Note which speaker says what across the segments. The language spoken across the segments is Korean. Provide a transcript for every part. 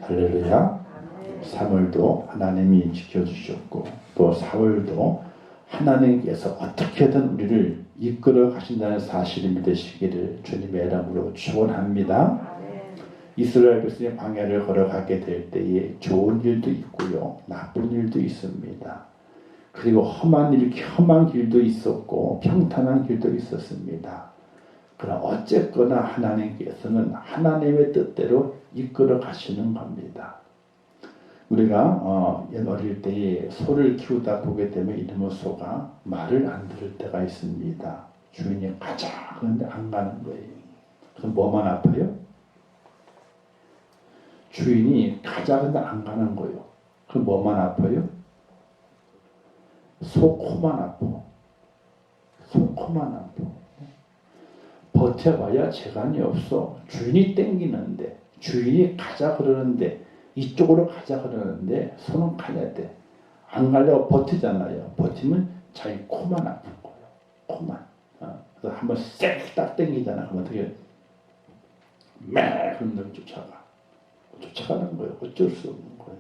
Speaker 1: 할렐루야. 3월도 하나님이 지켜주셨고 또 4월도 하나님께서 어떻게든 우리를 이끌어 가신다는 사실을 믿으시기를 주님의 이름으로 축원합니다. 이스라엘 백성이 광야를 걸어가게 될 때에 좋은 일도 있고요, 나쁜 일도 있습니다. 그리고 험한 길도 있었고 평탄한 길도 있었습니다. 그러나 어쨌거나 하나님께서는 하나님의 뜻대로 이끌어 가시는 겁니다. 우리가 어릴 때에 소를 키우다 보게 되면 이놈의 소가 말을 안 들을 때가 있습니다. 주인이 가자 그런데 안 가는 거예요. 그럼 뭐만 아파요? 주인이 가자 그런데 안 가는 거예요. 그럼 뭐만 아파요? 소 코만 아파. 소 코만 아파. 버텨봐야 재간이 없어. 주인이 땡기는데, 주인이 가자 그러는데, 이쪽으로 가자 그러는데 소는 가야 돼. 안 가려고 버티잖아요. 버티면 자기 코만 아픈 거예요. 코만. 그래서 한번 쎄 딱 땡기잖아. 그럼 어떻게 매 그런 놈 쫓아가는 거예요. 어쩔 수 없는 거예요.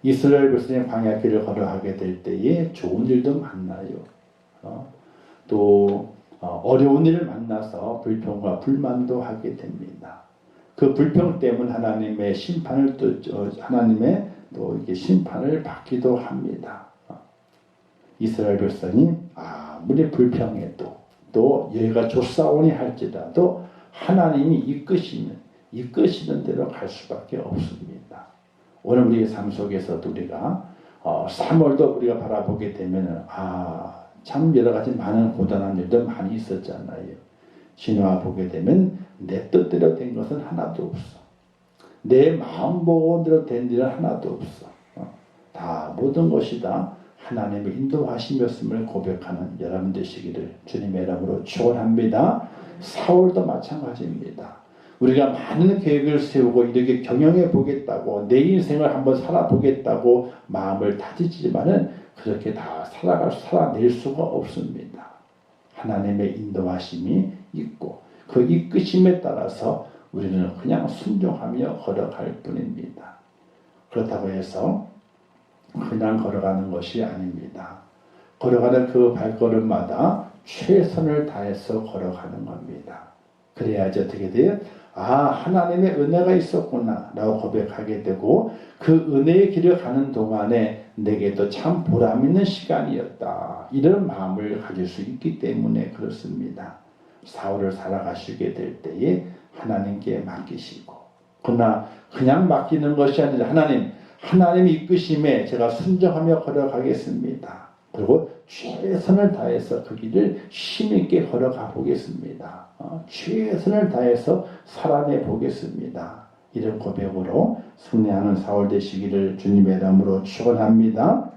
Speaker 1: 이스라엘 백성이 광야길을 걸어가게 될 때에 좋은 일도 만나요. 또 어려운 일을 만나서 불평과 불만도 하게 됩니다. 그 불평 때문에 하나님의 심판을 또 이게 심판을 받기도 합니다. 이스라엘 백성이 아무리 불평해도 또 여기가 좋사오니 할지라도 하나님이 이끄시는 대로 갈 수밖에 없습니다. 오늘 우리의 삶 속에서도 우리가 3월도 우리가 바라보게 되면은 참 여러 가지 많은 고단한 일도 많이 있었잖아요. 지나와 보게 되면 내 뜻대로 된 것은 하나도 없어. 내 마음대로 된 일은 하나도 없어. 다 모든 것이 다 하나님의 인도하심이었음을 고백하는 여러분 되시기를 주님의 이름으로 축원합니다. 4월도 마찬가지입니다. 우리가 많은 계획을 세우고 이렇게 경영해 보겠다고 내 인생을 한번 살아보겠다고 마음을 다지지만은 그렇게 다 살아낼 수가 없습니다. 하나님의 인도하심이 있고 그 이끄심에 따라서 우리는 그냥 순종하며 걸어갈 뿐입니다. 그렇다고 해서 그냥 걸어가는 것이 아닙니다. 걸어가는 그 발걸음마다 최선을 다해서 걸어가는 겁니다. 그래야지 어떻게 돼요? 하나님의 은혜가 있었구나 라고 고백하게 되고 그 은혜의 길을 가는 동안에 내게도 참 보람 있는 시간이었다. 이런 마음을 가질 수 있기 때문에 그렇습니다. 4월을 살아가시게 될 때에 하나님께 맡기시고 그러나 그냥 맡기는 것이 아니라 하나님의 이끄심에 제가 순종하며 걸어가겠습니다. 그리고 최선을 다해서 그 길을 힘있게 걸어가 보겠습니다. 최선을 다해서 살아내 보겠습니다. 이런 고백으로 승리하는 4월 되시기를 주님의 이름으로 축원합니다.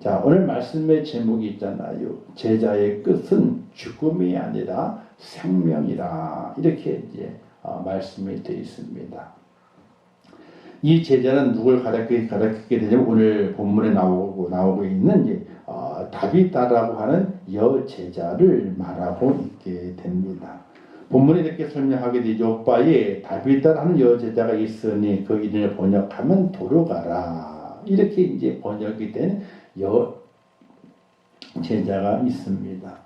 Speaker 1: 자, 오늘 말씀의 제목이 있잖아요. 제자의 끝은 죽음이 아니라 생명이라 이렇게 이제 말씀이 되어 있습니다. 이 제자는 누굴 가르치게 되냐면 오늘 본문에 나오고 있는 다비다라고 하는 여제자를 말하고 있게 됩니다. 본문에 이렇게 설명하게 되죠. 요바에 다비다라는 여제자가 있으니 그 이름을 번역하면 도로가라. 이렇게 이제 번역이 된 여제자가 있습니다.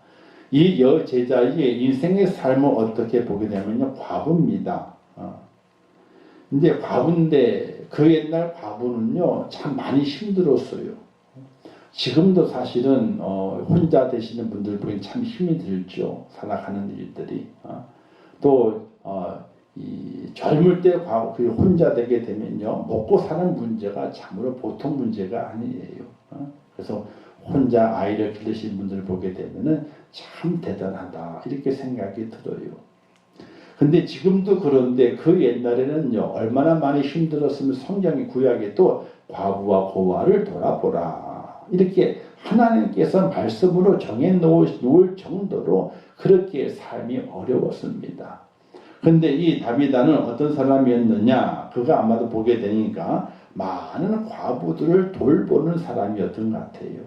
Speaker 1: 이 여제자의 인생의 삶을 어떻게 보게 되면요. 과부입니다. 근데 과부인데 그 옛날 과부는요. 참 많이 힘들었어요. 지금도 사실은 혼자 되시는 분들 보기엔 참 힘이 들죠. 살아가는 일들이. 또 이 젊을 때 혼자 되게 되면요. 먹고 사는 문제가 참으로 보통 문제가 아니에요. 그래서 혼자 아이를 기르신 분들을 보게 되면은 참 대단하다 이렇게 생각이 들어요. 근데 지금도 그런데 그 옛날에는요. 얼마나 많이 힘들었으면 성경의 구약에 또 과부와 고아를 돌아보라. 이렇게 하나님께서 말씀으로 정해 놓을 정도로 그렇게 삶이 어려웠습니다. 근데 이 다비다는 어떤 사람이었느냐? 그가 아마도 보게 되니까 많은 과부들을 돌보는 사람이었던 것 같아요.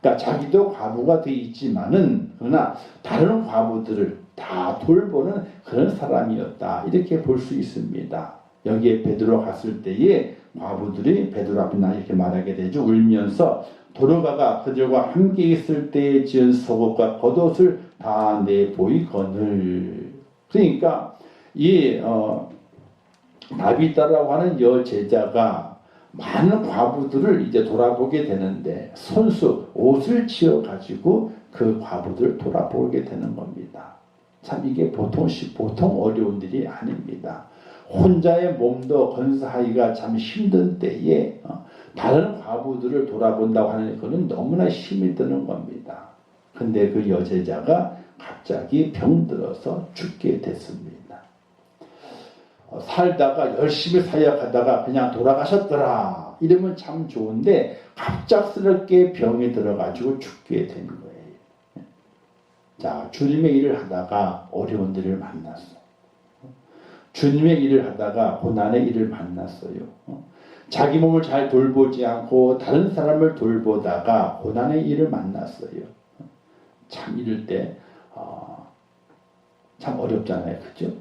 Speaker 1: 그러니까 자기도 과부가 되어 있지만은 그러나 다른 과부들을 다 돌보는 그런 사람이었다. 이렇게 볼 수 있습니다. 여기에 베드로 갔을 때에 과부들이 베드로 앞에 나 이렇게 말하게 되죠. 울면서 도로가가 그들과 함께 있을 때에 지은 속옷과 겉옷을 다 내보이거늘. 그러니까 이 다비다라고 하는 여제자가 많은 과부들을 이제 돌아보게 되는데 손수 옷을 지어 가지고 그 과부들을 돌아보게 되는 겁니다. 참 이게 보통 어려운 일이 아닙니다. 혼자의 몸도 건사하기가 참 힘든 때에 다른 과부들을 돌아본다고 하는 것은 너무나 힘이 드는 겁니다. 근데 그 여제자가 갑자기 병들어서 죽게 됐습니다. 살다가 열심히 사역하다가 그냥 돌아가셨더라 이러면 참 좋은데 갑작스럽게 병이 들어가지고 죽게 된 거예요. 자, 주님의 일을 하다가 어려운 일을 만났어. 주님의 일을 하다가 고난의 일을 만났어요. 자기 몸을 잘 돌보지 않고 다른 사람을 돌보다가 고난의 일을 만났어요. 참 이럴 때 참 어렵잖아요. 그죠?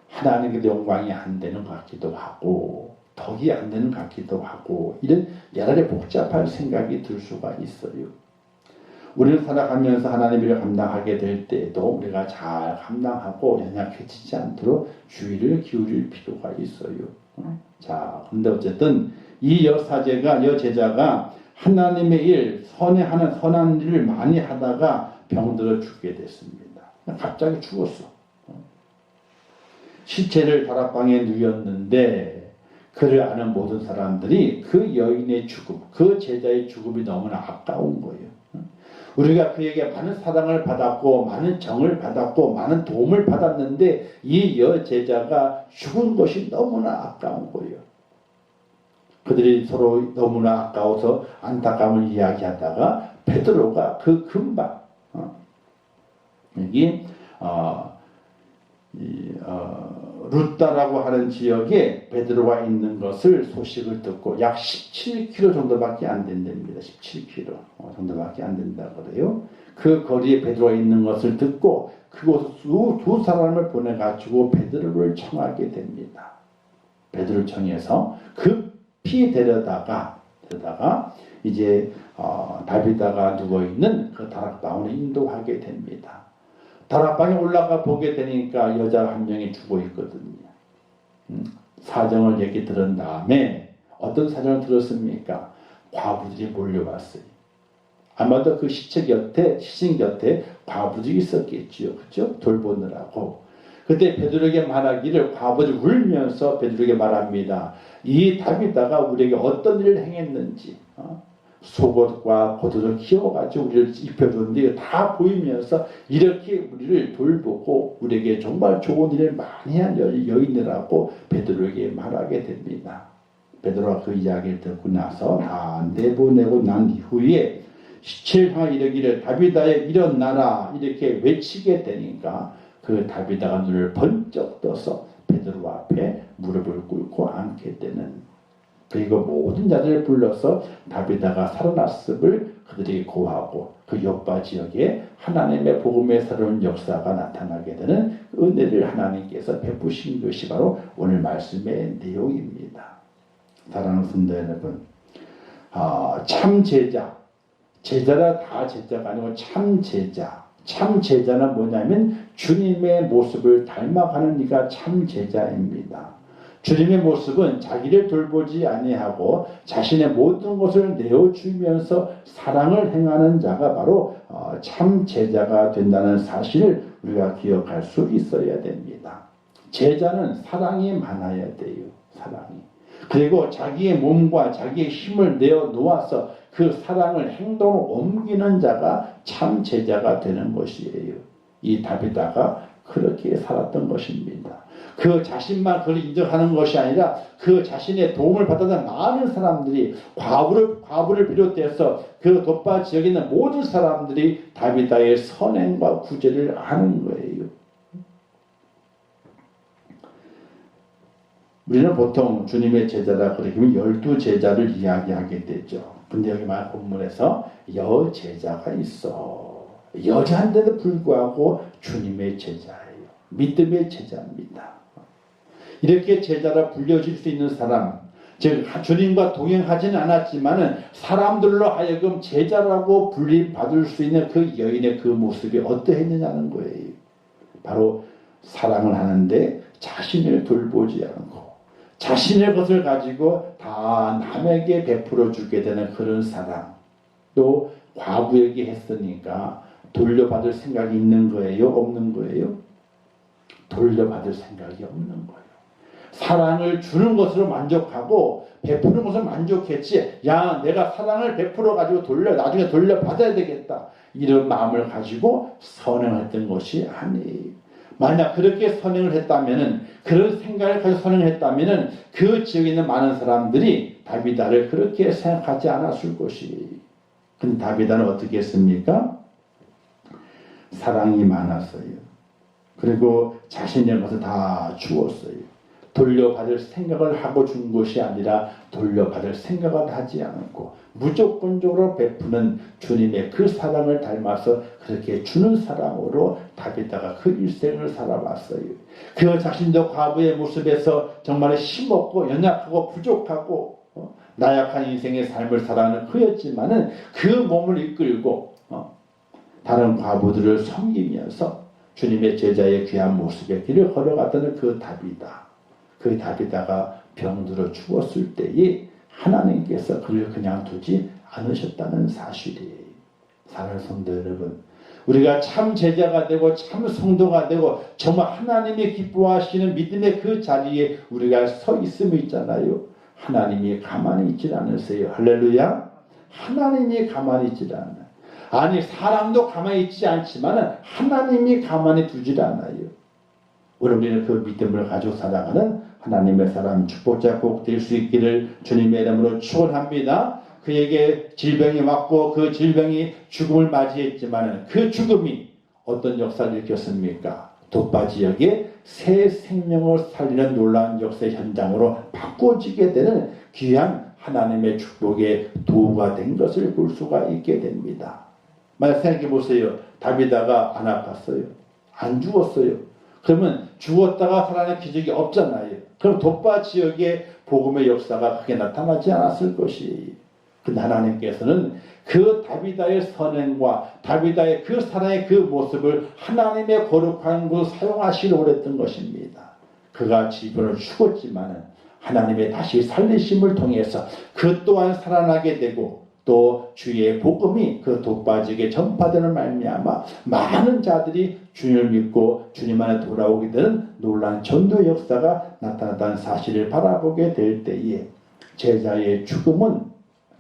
Speaker 1: 하나님께 영광이 안 되는 것 같기도 하고 덕이 안 되는 것 같기도 하고 이런 여러 가지 복잡한 생각이 들 수가 있어요. 우리는 살아가면서 하나님의 일을 감당하게 될 때에도 우리가 잘 감당하고 연약해지지 않도록 주의를 기울일 필요가 있어요. 자, 근데 어쨌든 이 여제자가 하나님의 일, 선한 일을 많이 하다가 병들어 죽게 됐습니다. 갑자기 죽었어. 시체를 다락방에 누였는데 그를 아는 모든 사람들이 그 여인의 죽음, 그 제자의 죽음이 너무나 아까운 거예요. 우리가 그에게 많은 사랑을 받았고 많은 정을 받았고 많은 도움을 받았는데 이 여제자가 죽은 것이 너무나 아까운 거예요. 그들이 서로 너무나 아까워서 안타까움을 이야기하다가 베드로가 그 금방 여기 루다라고 하는 지역에 베드로가 있는 것을 소식을 듣고 약 17km 정도밖에 안 된답니다. 17km 정도밖에 안 된다 그래요. 그 거리에 베드로가 있는 것을 듣고 그곳 두 사람을 보내가지고 베드로를 청하게 됩니다. 베드로를 청해서 급히 데려다가 이제 다비다가 누워있는 그 다락방으로 인도하게 됩니다. 다락방에 올라가 보게 되니까 여자 한 명이 죽어 있거든요. 사정을 얘기 들은 다음에 어떤 사정을 들었습니까? 과부들이 몰려왔어요. 아마도 그 시신 곁에 과부들이 있었겠지요. 그렇죠? 돌보느라고. 그때 베드로에게 말하기를 과부들이 울면서 베드로에게 말합니다. 이 다비다가 우리에게 어떤 일을 행했는지 속옷과 겉옷을 키워가지고 우리를 입혀줬는데 다 보이면서 이렇게 우리를 돌보고 우리에게 정말 좋은 일을 많이 한 여인이라고 베드로에게 말하게 됩니다. 베드로가 그 이야기를 듣고 나서 다 내보내고 난 이후에 시체를 향해 이르기를 다비다에 일어나라 이렇게 외치게 되니까 그 다비다가 눈을 번쩍 떠서 베드로 앞에 무릎을 꿇고 앉게 되는 그리고 모든 자들을 불러서 다비다가 살아났음을 그들이 고하고 그 요파 지역에 하나님의 복음의 새로운 역사가 나타나게 되는 은혜를 하나님께서 베푸신 것이 바로 오늘 말씀의 내용입니다. 사랑하는 성도 여러분, 참 제자라 다 제자가 아니고 참 제자는 뭐냐면 주님의 모습을 닮아가는 이가 참 제자입니다. 주님의 모습은 자기를 돌보지 아니하고 자신의 모든 것을 내어주면서 사랑을 행하는 자가 바로 참 제자가 된다는 사실을 우리가 기억할 수 있어야 됩니다. 제자는 사랑이 많아야 돼요. 사랑이. 그리고 자기의 몸과 자기의 힘을 내어놓아서 그 사랑을 행동으로 옮기는 자가 참 제자가 되는 것이에요. 이 다비다가 그렇게 살았던 것입니다. 그 자신만 그를 인정하는 것이 아니라 그 자신의 도움을 받았던 많은 사람들이 과부를 비롯해서 그 돛바 지역에 있는 모든 사람들이 다비다의 선행과 구제를 아는 거예요. 우리는 보통 주님의 제자라 그러면 12제자를 이야기하게 되죠. 근데 여기 말 본문에서 여제자가 있어. 여자인데도 불구하고 주님의 제자예요. 믿음의 제자입니다. 이렇게 제자로 불려질 수 있는 사람, 즉 주님과 동행하지는 않았지만은 사람들로 하여금 제자라고 불림받을 수 있는 그 여인의 그 모습이 어떠했느냐는 거예요. 바로 사랑을 하는데 자신을 돌보지 않고 자신의 것을 가지고 다 남에게 베풀어 주게 되는 그런 사랑. 또 과부에게 했으니까 돌려받을 생각이 있는 거예요? 없는 거예요? 돌려받을 생각이 없는 거예요. 사랑을 주는 것으로 만족하고 베푸는 것으로 만족했지, 야 내가 사랑을 베풀어 가지고 나중에 돌려받아야 되겠다, 이런 마음을 가지고 선행했던 것이 아니에요. 만약 그렇게 선행을 했다면은, 그런 생각을 가지고 선행을 했다면은 그 지역에 있는 많은 사람들이 다비다를 그렇게 생각하지 않았을 것이에요. 근데 다비다는 어떻게 했습니까? 사랑이 많았어요. 그리고 자신의 것을 다 주었어요. 돌려받을 생각을 하고 준 것이 아니라 돌려받을 생각을 하지 않고 무조건적으로 베푸는 주님의 그 사랑을 닮아서 그렇게 주는 사람으로 다비다가 그 일생을 살아왔어요. 그 자신도 과부의 모습에서 정말 힘없고 연약하고 부족하고 나약한 인생의 삶을 살아가는 그였지만은 그 몸을 이끌고 다른 과부들을 섬기면서 주님의 제자의 귀한 모습의 길을 걸어갔던 그 다비다. 그 다비다가 병들어 죽었을 때에 하나님께서 그를 그냥 두지 않으셨다는 사실이에요. 사랑하는 성도 여러분, 우리가 참 제자가 되고 참 성도가 되고 정말 하나님이 기뻐하시는 믿음의 그 자리에 우리가 서 있음이 있잖아요. 하나님이 가만히 있질 않으세요. 할렐루야. 하나님이 가만히 있질 않아요. 아니 사람도 가만히 있지 않지만 하나님이 가만히 두질 않아요. 우리는 그 믿음을 가지고 살아가는 하나님의 사람 축복자 꼭 될 수 있기를 주님의 이름으로 축원합니다. 그에게 질병이 왔고 그 질병이 죽음을 맞이했지만 그 죽음이 어떤 역사를 일으켰습니까? 돛바 지역에 새 생명을 살리는 놀라운 역사의 현장으로 바꿔지게 되는 귀한 하나님의 축복의 도구가 된 것을 볼 수가 있게 됩니다. 만약 생각해 보세요. 다비다가 안 아팠어요. 안 죽었어요. 그러면 죽었다가 살아나는 기적이 없잖아요. 그럼 돛바 지역의 복음의 역사가 크게 나타나지 않았을 것이. 근데 하나님께서는 그 다비다의 선행과 다비다의 그 사랑의 그 모습을 하나님의 거룩한 곳 사용하시려고 했던 것입니다. 그가 질병을 죽었지만 하나님의 다시 살리심을 통해서 그 또한 살아나게 되고 또 주의 복음이 그 돛바 지역에 전파되는 말미암아 많은 자들이 주님을 믿고 주님 안에 돌아오게 되는 놀라운 전도 역사가 나타났다는 사실을 바라보게 될 때에 제자의 죽음은,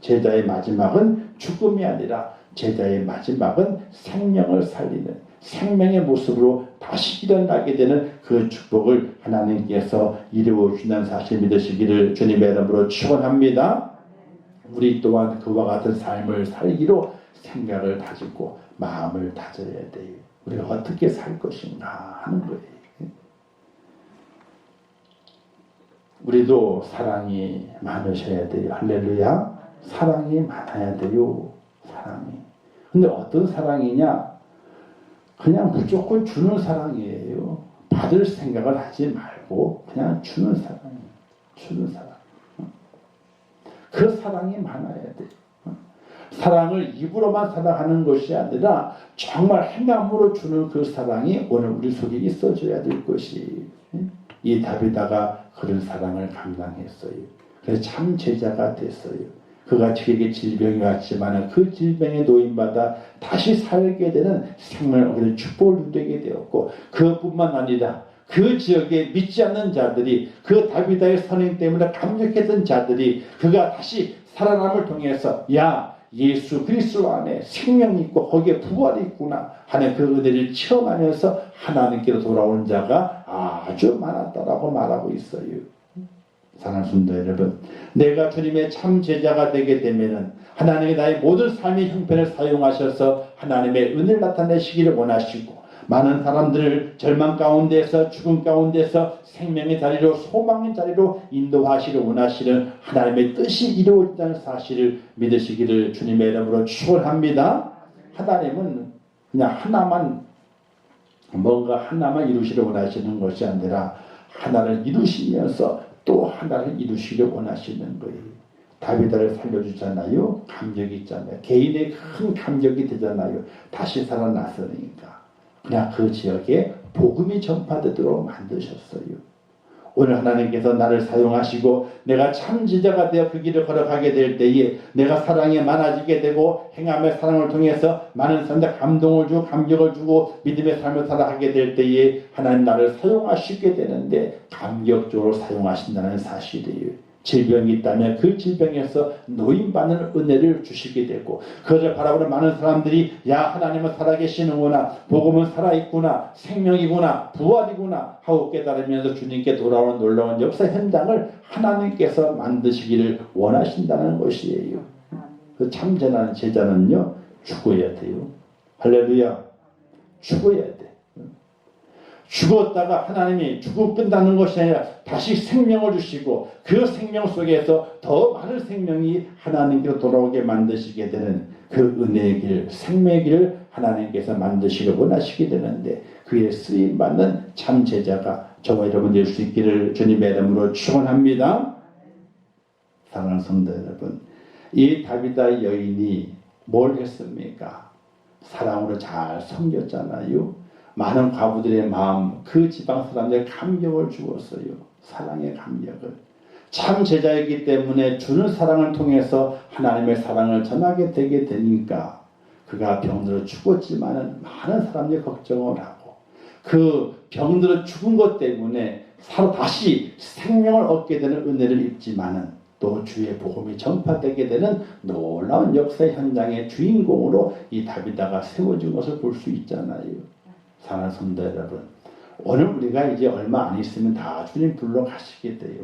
Speaker 1: 제자의 마지막은 죽음이 아니라 제자의 마지막은 생명을 살리는 생명의 모습으로 다시 일어나게 되는 그 축복을 하나님께서 이루어 주신다는 사실 믿으시기를 주님의 이름으로 축원합니다. 우리 또한 그와 같은 삶을 살기로 생각을 다지고 마음을 다져야 돼요. 우리가 어떻게 살 것인가 하는 거예요. 우리도 사랑이 많으셔야 돼요. 할렐루야. 사랑이 많아야 돼요. 사랑이. 근데 어떤 사랑이냐? 그냥 무조건 주는 사랑이에요. 받을 생각을 하지 말고 그냥 주는 사랑이에요. 주는 사랑. 그 사랑이 많아야 돼요. 사랑을 입으로만 사랑하는 것이 아니라 정말 행함으로 주는 그 사랑이 오늘 우리 속에 있어줘야 될 것이. 이 다비다가 그런 사랑을 감당했어요. 그래서 참 제자가 됐어요. 그가 저에게 질병이 왔지만 그 질병에 노인받아 다시 살게 되는 생명을 얻는 축복을 누리게 되었고, 그뿐만 아니라 그 지역에 믿지 않는 자들이 그 다비다의 선행 때문에 감격했던 자들이 그가 다시 살아남을 통해서 야 예수 그리스도 안에 생명이 있고 거기에 부활이 있구나 하는 그 은혜를 체험하면서 하나님께로 돌아오는 자가 아주 많았다라고 말하고 있어요. 사랑하는 성도 여러분, 내가 주님의 참 제자가 되게 되면은 하나님이 나의 모든 삶의 형편을 사용하셔서 하나님의 은혜를 나타내시기를 원하시고, 많은 사람들을 절망 가운데서 죽음 가운데서 생명의 자리로 소망의 자리로 인도하시기를 원하시는 하나님의 뜻이 이루어진다는 사실을 믿으시기를 주님의 이름으로 축원합니다. 하나님은 그냥 하나만 뭔가 하나만 이루시려 원하시는 것이 아니라 하나를 이루시면서 또 하나를 이루시길 원하시는 거예요. 다윗을 살려주잖아요. 감격이 있잖아요. 개인의 큰 감격이 되잖아요. 다시 살아났으니까. 그냥 그 지역에 복음이 전파되도록 만드셨어요. 오늘 하나님께서 나를 사용하시고 내가 참 제자가 되어 그 길을 걸어가게 될 때에 내가 사랑에 많아지게 되고 행함의 사랑을 통해서 많은 사람들 감동을 주고 감격을 주고 믿음의 삶을 살아가게 될 때에 하나님 나를 사용하시게 되는데 감격적으로 사용하신다는 사실이에요. 질병이 있다면 그 질병에서 노임받는 은혜를 주시게 되고 그것을 바라보는 많은 사람들이 야 하나님은 살아계시는구나, 복음은 살아있구나, 생명이구나, 부활이구나 하고 깨달으면서 주님께 돌아오는 놀라운 역사 현장을 하나님께서 만드시기를 원하신다는 것이에요. 그 참전하는 제자는요 죽어야 돼요. 할렐루야. 죽어야 돼. 죽었다가 하나님이 죽고 끝나는 것이 아니라 다시 생명을 주시고 그 생명 속에서 더 많은 생명이 하나님께로 돌아오게 만드시게 되는 그 은혜의 길, 생명의 길을 하나님께서 만드시길 원하시게 되는데 그에 쓰임받는 참 제자가 저와 여러분 될 수 있기를 주님의 이름으로 축원합니다. 사랑하는 성도 여러분, 이 다윗의 여인이 뭘 했습니까? 사랑으로 잘 섬겼잖아요. 많은 과부들의 마음, 그 지방 사람들의 감격을 주었어요. 사랑의 감격을. 참 제자이기 때문에 주는 사랑을 통해서 하나님의 사랑을 전하게 되게 되니까 그가 병들어 죽었지만 많은 사람들이 걱정을 하고 그 병들어 죽은 것 때문에 다시 생명을 얻게 되는 은혜를 입지만은 또 주의 복음이 전파되게 되는 놀라운 역사의 현장의 주인공으로 이 다비다가 세워진 것을 볼 수 있잖아요. 사랑하는 성도 여러분, 오늘 우리가 이제 얼마 안 있으면 다 주님 불러 가시게 돼요.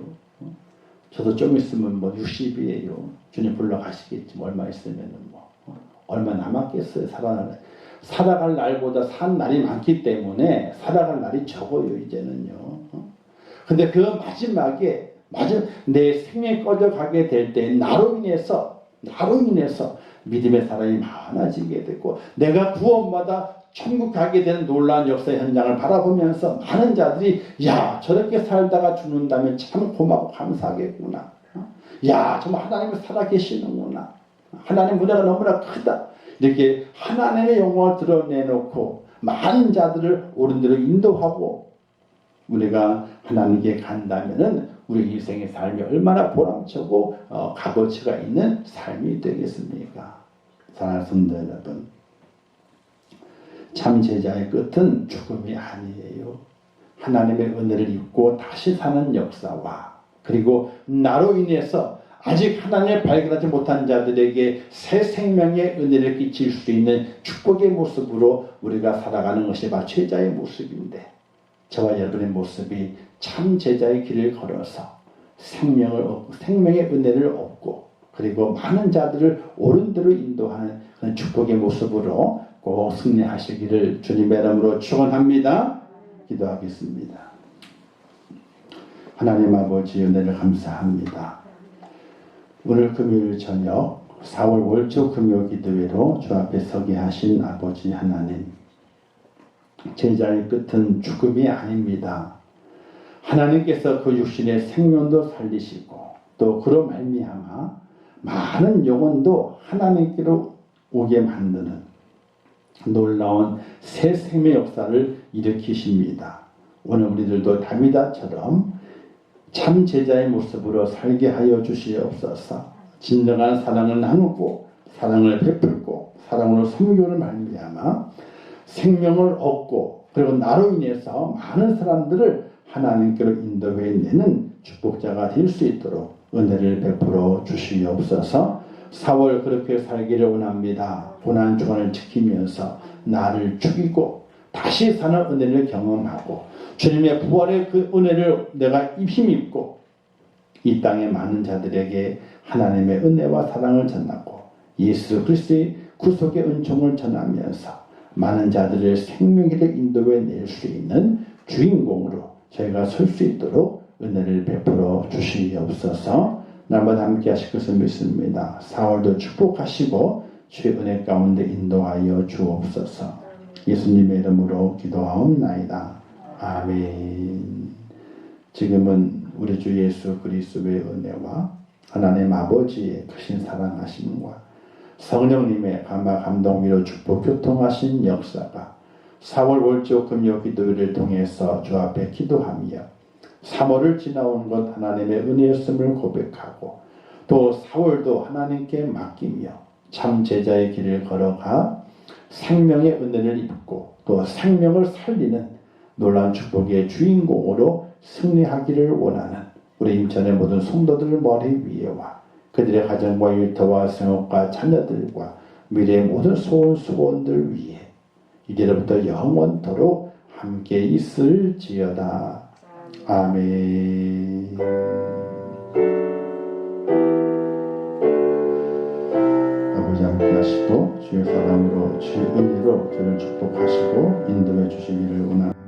Speaker 1: 저도 좀 있으면 60이에요. 주님 불러 가시겠지. 얼마 있으면 얼마 남았겠어요. 살아갈 날보다 산 날이 많기 때문에 살아갈 날이 적어요. 이제는요. 근데 그 마지막에 내 생명이 꺼져가게 될 때 나로 인해서 믿음의 사람이 많아지게 되고 내가 구원받아 천국 가게 되는 놀라운 역사 현장을 바라보면서 많은 자들이 야 저렇게 살다가 죽는다면 참 고맙고 감사하겠구나. 야 정말 하나님은 살아계시는구나. 하나님 은혜가 너무나 크다. 이렇게 하나님의 영광을 드러내놓고 많은 자들을 옳은 대로 인도하고 우리가 하나님께 간다면은 우리 인생의 삶이 얼마나 보람차고 값어치가 있는 삶이 되겠습니까? 사랑하는 성도 여러분, 참 제자의 끝은 죽음이 아니에요. 하나님의 은혜를 입고 다시 사는 역사와 그리고 나로 인해서 아직 하나님을 발견하지 못한 자들에게 새 생명의 은혜를 끼칠 수 있는 축복의 모습으로 우리가 살아가는 것이 바로 제자의 모습인데 저와 여러분의 모습이 참 제자의 길을 걸어서 생명의 은혜를 얻고 그리고 많은 자들을 옳은 대로 인도하는 그런 축복의 모습으로 꼭 승리하시기를 주님의 이름으로 축원합니다. 기도하겠습니다. 하나님 아버지 은혜를 감사합니다. 오늘 금요일 저녁 4월 월조 금요 기도회로 주 앞에 서게 하신 아버지 하나님, 제자의 끝은 죽음이 아닙니다. 하나님께서 그 육신의 생명도 살리시고 또 그로 말미암아 많은 영혼도 하나님께로 오게 만드는 놀라운 새 생명 역사를 일으키십니다. 오늘 우리들도 다비다처럼 참 제자의 모습으로 살게 하여 주시옵소서. 진정한 사랑을 나누고 사랑을 베풀고 사랑으로 섬기는 말미암아 생명을 얻고 그리고 나로 인해서 많은 사람들을 하나님께로 인도해 내는 축복자가 될 수 있도록 은혜를 베풀어 주시옵소서. 4월 그렇게 살기를 원합니다. 고난 주간을 지키면서 나를 죽이고 다시 사는 은혜를 경험하고 주님의 부활의 그 은혜를 내가 힘입고 이 땅의 많은 자들에게 하나님의 은혜와 사랑을 전하고 예수 그리스도의 구속의 은총을 전하면서 많은 자들을 생명길을 인도해 낼 수 있는 주인공으로 저희가 설 수 있도록 은혜를 베풀어 주시옵소서. 날마다 함께 하실 것을 믿습니다. 4월도 축복하시고 주의 은혜 가운데 인도하여 주옵소서. 예수님의 이름으로 기도하옵나이다. 아멘. 지금은 우리 주 예수 그리스도의 은혜와 하나님 아버지의 크신 사랑하심과 성령님의 감화 감동 위로 축복 교통하신 역사가 4월 월조 금요 기도일을 통해서 주 앞에 기도하며 3월을 지나온 것 하나님의 은혜였음을 고백하고 또 4월도 하나님께 맡기며 참 제자의 길을 걸어가 생명의 은혜를 입고 또 생명을 살리는 놀라운 축복의 주인공으로 승리하기를 원하는 우리 인천의 모든 성도들 머리 위에와 그들의 가정과 일터와 생업과 자녀들과 미래의 모든 소원 수고원들 위에 이제부터 영원토록 함께 있을지어다. 아멘. 아버지 함께 하시고 주의 사랑으로 주의 은혜로 저를 축복하시고 인도해 주시기를 원합니다.